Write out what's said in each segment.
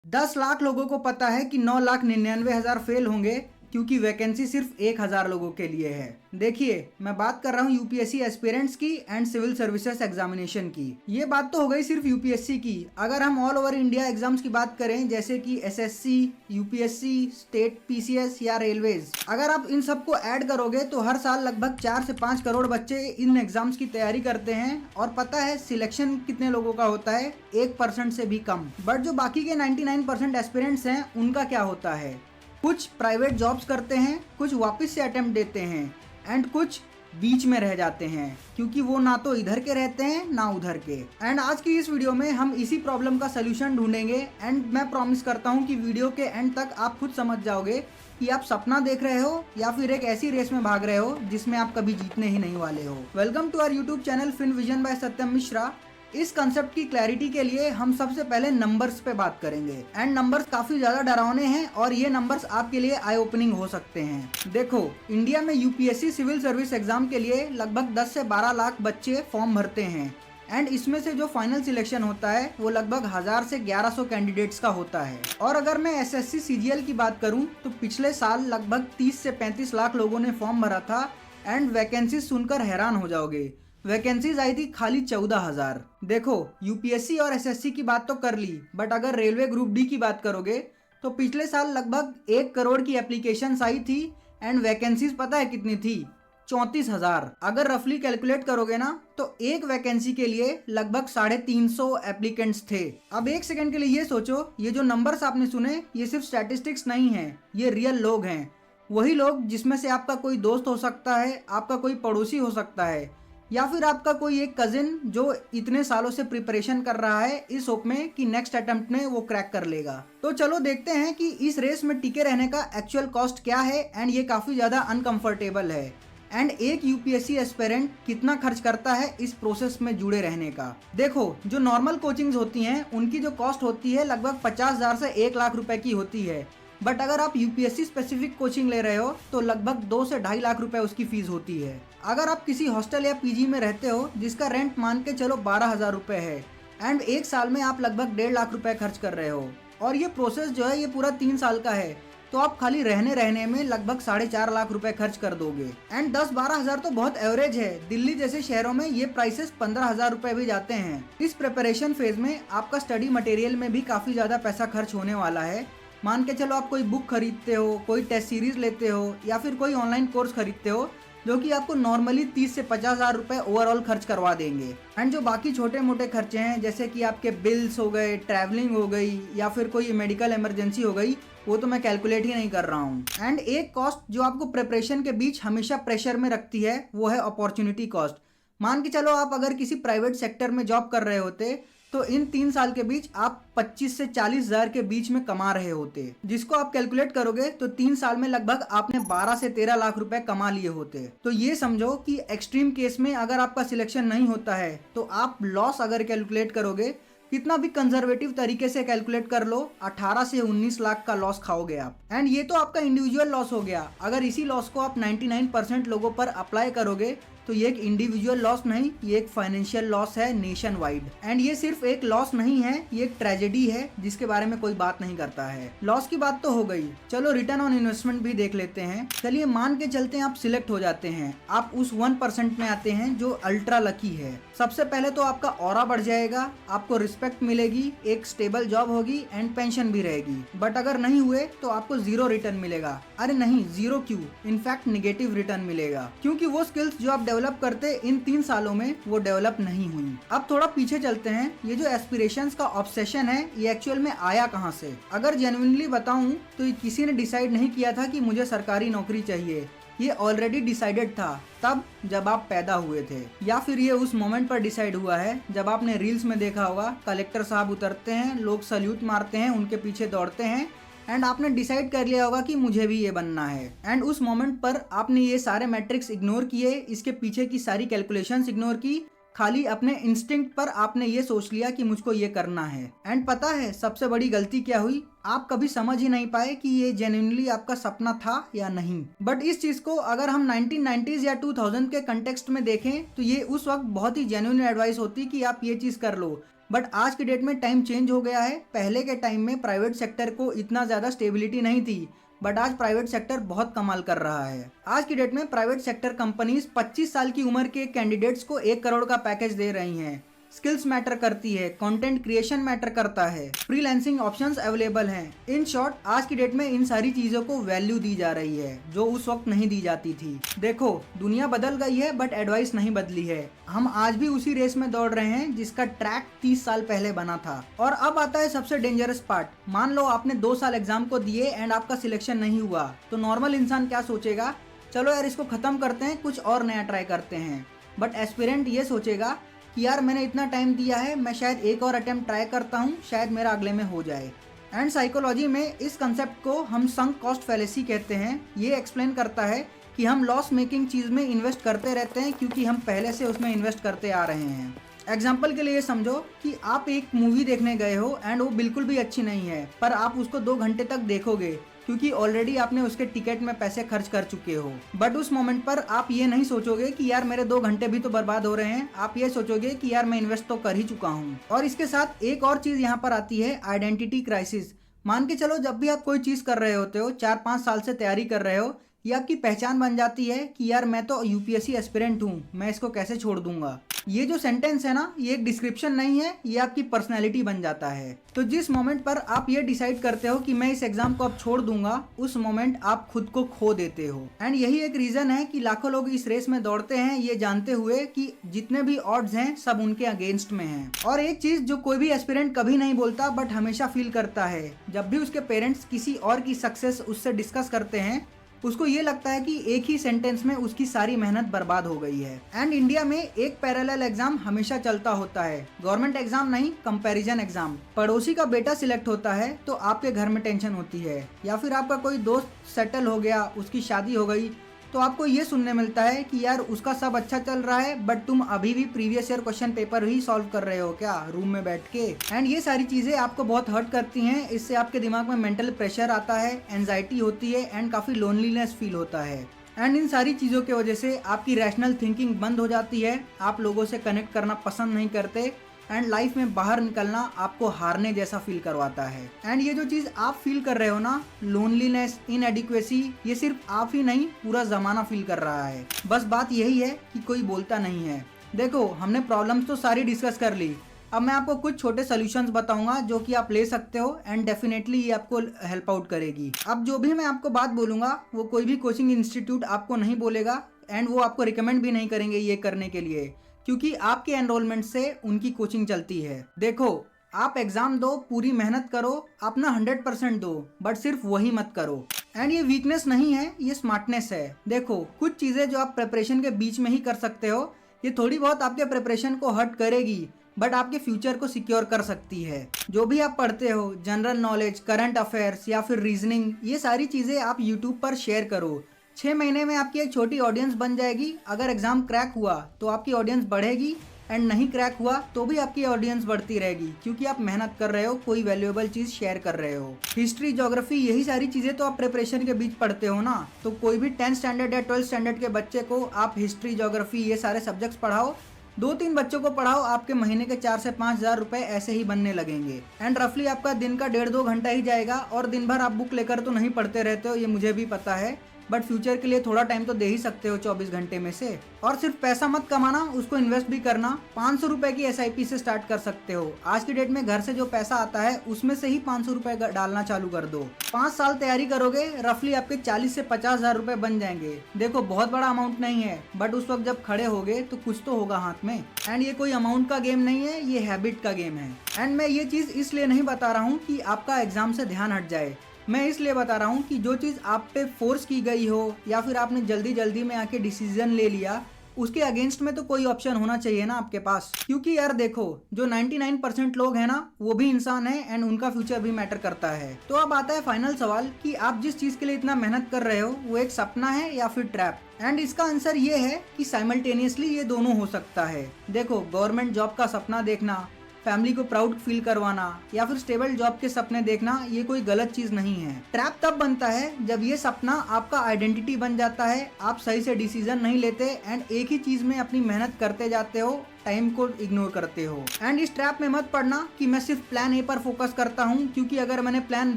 10 लाख लोगों को पता है कि 9,99,000 फेल होंगे क्योंकि वैकेंसी सिर्फ 1,000 लोगों के लिए है। देखिए, मैं बात कर रहा हूँ यूपीएससी एस्पिरेंट्स की एंड सिविल सर्विसेज एग्जामिनेशन की। ये बात तो हो गई सिर्फ यूपीएससी की। अगर हम ऑल ओवर इंडिया एग्जाम्स की बात करें जैसे कि एसएससी, यूपीएससी, स्टेट पीसीएस या रेलवेज, अगर आप इन सबको ऐड करोगे तो हर साल लगभग 4 से 5 करोड़ बच्चे इन एग्जाम्स की तैयारी करते हैं। और पता है सिलेक्शन कितने लोगों का होता है? 1% से भी कम। बट जो बाकी के 99% एस्पिरेंट्स हैं उनका क्या होता है? कुछ प्राइवेट जॉब्स करते हैं, कुछ वापस से अटेम्प्ट देते हैं एंड कुछ बीच में रह जाते हैं क्योंकि वो ना तो इधर के रहते हैं ना उधर के। एंड आज की इस वीडियो में हम इसी प्रॉब्लम का सलूशन ढूंढेंगे एंड मैं प्रॉमिस करता हूँ कि वीडियो के एंड तक आप खुद समझ जाओगे कि आप सपना देख रहे हो या फिर एक ऐसी रेस में भाग रहे हो जिसमें आप कभी जीतने ही नहीं वाले हो। Welcome to our YouTube channel Fin Vision by Satyam Mishra. इस कंसेप्ट की क्लैरिटी के लिए हम सबसे पहले नंबर्स पे बात करेंगे एंड नंबर्स काफी ज्यादा डरावने हैं और ये नंबर्स आपके लिए आई ओपनिंग हो सकते हैं। देखो, इंडिया में यूपीएससी सिविल सर्विस एग्जाम के लिए लगभग 10 से 12 लाख बच्चे फॉर्म भरते हैं एंड इसमें से जो फाइनल सिलेक्शन होता है वो लगभग 1000 से 1100 कैंडिडेट्स का होता है। और अगर मैं एसएससी सीजीएल की बात करूं तो पिछले साल लगभग 30 से 35 लाख लोगों ने फॉर्म भरा था एंड वैकेंसी सुनकर हैरान हो जाओगे। वैकेंसीज आई थी खाली 14,000। देखो, यूपीएससी और एसएससी की बात तो कर ली, बट अगर रेलवे ग्रुप डी की बात करोगे तो पिछले साल लगभग 1 करोड़ की एप्लीकेशंस आई थी एंड वैकेंसीज पता है कितनी थी? 34,000। अगर रफली कैलकुलेट करोगे ना तो एक वैकेंसी के लिए लगभग 350 एप्लीकेंट्स थे। अब एक सेकंड के लिए ये सोचो, ये जो नंबर्स आपने सुने ये सिर्फ स्टैटिस्टिक्स नहीं है, ये रियल लोग हैं। वही लोग जिसमें से आपका कोई दोस्त हो सकता है, आपका कोई पड़ोसी हो सकता है, या फिर आपका कोई एक कजिन जो इतने सालों से प्रिपरेशन कर रहा है इस होप में कि नेक्स्ट अटेम्प्ट में वो क्रैक कर लेगा। तो चलो देखते हैं कि इस रेस में टिके रहने का एक्चुअल कॉस्ट क्या है एंड ये काफी ज्यादा अनकंफर्टेबल है। एंड एक यूपीएससी एस्पिरेंट कितना खर्च करता है इस प्रोसेस में जुड़े रहने का। देखो, जो नॉर्मल कोचिंग्स होती हैं उनकी जो कॉस्ट होती है लगभग 50,000 से 1 लाख रुपए की होती है। बट अगर आप यूपीएससी स्पेसिफिक कोचिंग ले रहे हो तो लगभग 2 से 2.5 लाख रुपए उसकी फीस होती है। अगर आप किसी हॉस्टल या पीजी में रहते हो जिसका रेंट मान के चलो 12,000 रुपए है एंड एक साल में आप लगभग 1.5 लाख रुपए खर्च कर रहे हो और ये प्रोसेस जो है ये पूरा 3 साल का है, तो आप खाली रहने में लगभग 4.5 लाख रुपए खर्च कर दोगे। एंड 10-12 हजार तो बहुत एवरेज है। दिल्ली जैसे शहरों में ये प्राइसेस 15,000 रुपए भी जाते हैं। इस प्रिपरेशन फेज में आपका स्टडी मटेरियल में भी काफी ज्यादा पैसा खर्च होने वाला है। मान के चलो आप कोई बुक खरीदते हो, कोई टेस्ट सीरीज लेते हो या फिर कोई ऑनलाइन कोर्स खरीदते हो जो कि आपको नॉर्मली 30 से 50,000 रुपए ओवरऑल खर्च करवा देंगे। एंड जो बाकी छोटे मोटे खर्चे हैं जैसे कि आपके बिल्स हो गए, ट्रैवलिंग हो गई या फिर कोई मेडिकल इमरजेंसी हो गई, वो तो मैं कैलकुलेट ही नहीं कर रहा हूँ। एंड एक कॉस्ट जो आपको प्रिपरेशन के बीच हमेशा प्रेशर में रखती है वो है अपॉर्चुनिटी कॉस्ट। मान के चलो आप अगर किसी प्राइवेट सेक्टर में जॉब कर रहे होते तो इन 3 साल के बीच आप 25 से 40 हजार के बीच में कमा रहे होते, जिसको आप कैलकुलेट करोगे तो 3 साल में लगभग आपने 12 से 13 लाख रुपए कमा लिए होते। तो ये समझो कि एक्सट्रीम केस में अगर आपका सिलेक्शन नहीं होता है तो आप लॉस अगर कैलकुलेट करोगे, कितना भी कंजर्वेटिव तरीके से कैलकुलेट कर लो, 18 से 19 लाख का लॉस खाओगे आप। एंड ये तो आपका इंडिविजुअल लॉस हो गया। अगर इसी लॉस को आप 99% लोगों पर अप्लाई करोगे तो ये एक इंडिविजुअल लॉस नहीं, ये एक फाइनेंशियल लॉस है नेशन वाइड। एंड ये सिर्फ एक लॉस नहीं है, ये एक ट्रेजेडी है जिसके बारे में कोई बात नहीं करता है। लॉस की बात तो हो गई, चलो रिटर्न ऑन इन्वेस्टमेंट भी देख लेते हैं। चलिए मान के चलते हैं आप सिलेक्ट हो जाते हैं, आप उस 1% में आते हैं जो अल्ट्रा लकी है। सबसे पहले तो आपका ऑरा बढ़ जाएगा, आपको रिस्पेक्ट मिलेगी, एक स्टेबल जॉब होगी एंड पेंशन भी रहेगी। बट अगर नहीं हुए तो आपको 0 रिटर्न मिलेगा। अरे नहीं, 0 क्यों, इनफैक्ट निगेटिव रिटर्न मिलेगा क्योंकि वो स्किल्स जो आप डेवलप करते इन 3 सालों में वो डेवलप नहीं हुई। अब थोड़ा पीछे चलते हैं, ये जो एस्पिरेशंस का ऑब्सेशन है ये एक्चुअल में आया कहाँ से? अगर जेन्युइनली बताऊं तो ये किसी ने डिसाइड नहीं किया था कि मुझे सरकारी नौकरी चाहिए। ये ऑलरेडी डिसाइडेड था तब जब आप पैदा हुए थे, या फिर ये उस मोमेंट पर डिसाइड हुआ है जब आपने रील्स में देखा होगा कलेक्टर साहब उतरते हैं, लोग सल्यूट मारते हैं, उनके पीछे दौड़ते हैं एंड आपने डिसाइड कर लिया होगा कि मुझे भी ये बनना है। एंड उस मोमेंट पर आपने ये सारे मैट्रिक्स इग्नोर किए, इसके पीछे की सारी कैलकुलेशंस इग्नोर की, खाली अपने इंस्टिंक्ट पर आपने ये सोच लिया कि मुझको ये करना है। एंड पता है सबसे बड़ी गलती क्या हुई? आप कभी समझ ही नहीं पाए कि ये जेन्युइनली आपका सपना था या नहीं। बट इस चीज को अगर हम 1990s या 2000 के कंटेक्स्ट में देखें तो ये उस वक्त बहुत ही जेन्युइन एडवाइस होती कि आप ये चीज कर लो। बट आज की डेट में टाइम चेंज हो गया है। पहले के टाइम में प्राइवेट सेक्टर को इतना ज़्यादा स्टेबिलिटी नहीं थी, बट आज प्राइवेट सेक्टर बहुत कमाल कर रहा है। आज की डेट में प्राइवेट सेक्टर कंपनीज 25 साल की उम्र के कैंडिडेट्स को 1 करोड़ का पैकेज दे रही हैं। स्किल्स मैटर करती है, कंटेंट क्रिएशन मैटर करता है, फ्रीलांसिंग ऑप्शंस अवेलेबल हैं। इन शॉर्ट आज की डेट में इन सारी चीजों को वैल्यू दी जा रही है जो उस वक्त नहीं दी जाती थी। देखो दुनिया बदल गई है बट एडवाइस नहीं बदली है। हम आज भी उसी रेस में दौड़ रहे हैं जिसका ट्रैक 30 साल पहले बना था। और अब आता है सबसे डेंजरस पार्ट। मान लो आपने 2 साल एग्जाम को दिए एंड आपका सिलेक्शन नहीं हुआ, तो नॉर्मल इंसान क्या सोचेगा, चलो यार इसको खत्म करते हैं, कुछ और नया ट्राई करते हैं। बट एस्पिरेंट ये सोचेगा कि यार मैंने इतना टाइम दिया है, मैं शायद एक और अटेम्प्ट ट्राई करता हूँ, शायद मेरा अगले में हो जाए। एंड साइकोलॉजी में इस कंसेप्ट को हम संक कॉस्ट फैलेसी कहते हैं। ये एक्सप्लेन करता है कि हम लॉस मेकिंग चीज़ में इन्वेस्ट करते रहते हैं क्योंकि हम पहले से उसमें इन्वेस्ट करते आ रहे हैं। एग्जाम्पल के लिए समझो कि आप एक मूवी देखने गए हो एंड वो बिल्कुल भी अच्छी नहीं है, पर आप उसको 2 घंटे तक देखोगे क्योंकि ऑलरेडी आपने उसके टिकट में पैसे खर्च कर चुके हो। बट उस मोमेंट पर आप ये नहीं सोचोगे कि यार मेरे 2 घंटे भी तो बर्बाद हो रहे हैं, आप ये सोचोगे कि यार मैं इन्वेस्ट तो कर ही चुका हूँ। और इसके साथ एक और चीज़ यहाँ पर आती है, आइडेंटिटी क्राइसिस। मान के चलो जब भी आप कोई चीज़ कर रहे होते हो, 4-5 साल से तैयारी कर रहे हो, ये आपकी पहचान बन जाती है कि यार मैं तो यूपीएससी एस्पिरेंट हूँ, मैं इसको कैसे छोड़ दूंगा। ये जो सेंटेंस है ना, ये एक डिस्क्रिप्शन नहीं है, ये आपकी पर्सनैलिटी बन जाता है। तो जिस मोमेंट पर आप ये डिसाइड करते हो कि मैं इस एग्जाम को अब छोड़ दूंगा, उस मोमेंट आप खुद को खो देते हो। एंड यही एक रीजन है कि लाखों लोग इस रेस में दौड़ते हैं ये जानते हुए कि जितने भी ऑड्स हैं सब उनके अगेंस्ट में हैं। और एक चीज जो कोई भी एस्पिरेंट कभी नहीं बोलता बट हमेशा फील करता है, जब भी उसके पेरेंट्स किसी और की सक्सेस उससे डिस्कस करते हैं, उसको ये लगता है कि एक ही सेंटेंस में उसकी सारी मेहनत बर्बाद हो गई है। एंड इंडिया में एक पैरेलल एग्जाम हमेशा चलता होता है, गवर्नमेंट एग्जाम नहीं, कंपैरिजन एग्जाम। पड़ोसी का बेटा सिलेक्ट होता है तो आपके घर में टेंशन होती है, या फिर आपका कोई दोस्त सेटल हो गया, उसकी शादी हो गई, तो आपको ये सुनने मिलता है कि यार उसका सब अच्छा चल रहा है बट तुम अभी भी प्रीवियस ईयर क्वेश्चन पेपर ही सॉल्व कर रहे हो क्या रूम में बैठ के। एंड ये सारी चीज़ें आपको बहुत हर्ट करती हैं। इससे आपके दिमाग में मेंटल प्रेशर आता है, एंजाइटी होती है एंड काफ़ी लोनलीनेस फील होता है। एंड इन सारी चीज़ों की वजह से आपकी रैशनल थिंकिंग बंद हो जाती है, आप लोगों से कनेक्ट करना पसंद नहीं करते एंड लाइफ में बाहर निकलना आपको हारने जैसा फील करवाता है। एंड ये जो चीज़ आप फील कर रहे हो ना, लोनलीनेस, इनएडिक्वेसी, ये सिर्फ आप ही नहीं पूरा ज़माना फील कर रहा है। बस बात यही है कि कोई बोलता नहीं है। देखो हमने प्रॉब्लम्स तो सारी डिस्कस कर ली, अब मैं आपको कुछ छोटे सोल्यूशंस बताऊंगा जो कि आप ले सकते हो एंड डेफिनेटली ये आपको हेल्प आउट करेगी। अब जो भी मैं आपको बात बोलूँगा वो कोई भी कोचिंग इंस्टीट्यूट आपको नहीं बोलेगा एंड वो आपको रिकमेंड भी नहीं करेंगे ये करने के लिए, क्योंकि आपके एनरोलमेंट से उनकी कोचिंग चलती है। देखो आप एग्जाम दो, पूरी मेहनत करो, अपना 100% दो, बट सिर्फ वही मत करो। एंड ये वीकनेस नहीं है, ये स्मार्टनेस है। देखो कुछ चीज़ें जो आप प्रिपरेशन के बीच में ही कर सकते हो, ये थोड़ी बहुत आपके प्रिपरेशन को हर्ट करेगी बट आपके फ्यूचर को सिक्योर कर सकती है। जो भी आप पढ़ते हो, जनरल नॉलेज, करंट अफेयर्स या फिर रीजनिंग, ये सारी चीज़ें आप यूट्यूब पर शेयर करो। 6 महीने में आपकी एक छोटी ऑडियंस बन जाएगी। अगर एग्जाम क्रैक हुआ तो आपकी ऑडियंस बढ़ेगी एंड नहीं क्रैक हुआ तो भी आपकी ऑडियंस बढ़ती रहेगी, क्योंकि आप मेहनत कर रहे हो, कोई वैल्यूएबल चीज़ शेयर कर रहे हो। हिस्ट्री, ज्योग्राफी, यही सारी चीज़ें तो आप प्रिपरेशन के बीच पढ़ते हो ना। तो कोई भी 10th स्टैंडर्ड या 12th स्टैंडर्ड के बच्चे को आप हिस्ट्री, ज्योग्राफी, ये सारे सब्जेक्ट्स पढ़ाओ, 2-3 बच्चों को पढ़ाओ, आपके महीने के 4 से 5 हज़ार रुपए ऐसे ही बनने लगेंगे। एंड रफली आपका दिन का 1.5-2 घंटा ही जाएगा। और दिन भर आप बुक लेकर तो नहीं पढ़ते रहते हो, ये मुझे भी पता है, बट फ्यूचर के लिए थोड़ा टाइम तो दे ही सकते हो 24 घंटे में से। और सिर्फ पैसा मत कमाना, उसको इन्वेस्ट भी करना। 500 रुपए की SIP से स्टार्ट कर सकते हो। आज की डेट में घर से जो पैसा आता है उसमें से ही 500 रुपए डालना चालू कर दो। 5 साल तैयारी करोगे, रफली आपके 40 से 50 हज़ार रुपए बन जाएंगे। देखो बहुत बड़ा अमाउंट नहीं है, बट उस वक्त जब खड़े होगे तो कुछ तो होगा हाथ में। एंड ये कोई अमाउंट का गेम नहीं है, ये हैबिट का गेम है। एंड मैं ये चीज़ इसलिए नहीं बता रहा हूँ कि आपका एग्जाम से ध्यान हट जाए, मैं इसलिए बता रहा हूँ कि जो चीज़ आप पे फोर्स की गई हो या फिर आपने जल्दी जल्दी में आके डिसीजन ले लिया, उसके अगेंस्ट में तो कोई ऑप्शन होना चाहिए ना आपके पास। क्योंकि यार देखो जो 99% लोग हैं ना वो भी इंसान है एंड उनका फ्यूचर भी मैटर करता है। तो अब आता है फाइनल सवाल कि आप जिस चीज़ के लिए इतना मेहनत कर रहे हो वो एक सपना है या फिर ट्रैप। एंड इसका आंसर ये है कि साइमल्टेनियसली ये दोनों हो सकता है। देखो गवर्नमेंट जॉब का सपना देखना, फैमिली को प्राउड फील करवाना या फिर स्टेबल जॉब के सपने देखना, ये कोई गलत चीज नहीं है। ट्रैप तब बनता है जब ये सपना आपका आइडेंटिटी बन जाता है, आप सही से डिसीजन नहीं लेते एंड एक ही चीज में अपनी मेहनत करते जाते हो टाइम को इग्नोर करते हो। एंड इस ट्रैप में मत पड़ना कि मैं सिर्फ प्लान ए पर फोकस करता हूँ, क्योंकि अगर मैंने प्लान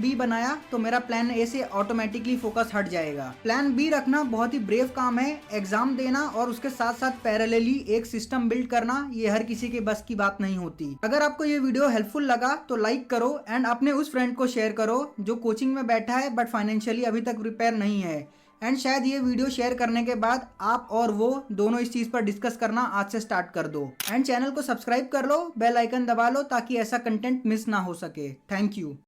बी बनाया तो मेरा प्लान ए से ऑटोमेटिकली फोकस हट जाएगा। प्लान बी रखना बहुत ही ब्रेव काम है। एग्जाम देना और उसके साथ साथ पैरेलली एक सिस्टम बिल्ड करना, ये हर किसी के बस की बात नहीं होती। अगर आपको ये वीडियो हेल्पफुल लगा तो लाइक करो एंड अपने उस फ्रेंड को शेयर करो जो कोचिंग में बैठा है बट फाइनेंशियली अभी तक प्रिपेयर नहीं है। एंड शायद ये वीडियो शेयर करने के बाद आप और वो दोनों इस चीज पर डिस्कस करना आज से स्टार्ट कर दो। एंड चैनल को सब्सक्राइब कर लो, बेल आइकन दबा लो ताकि ऐसा कंटेंट मिस ना हो सके। Thank you.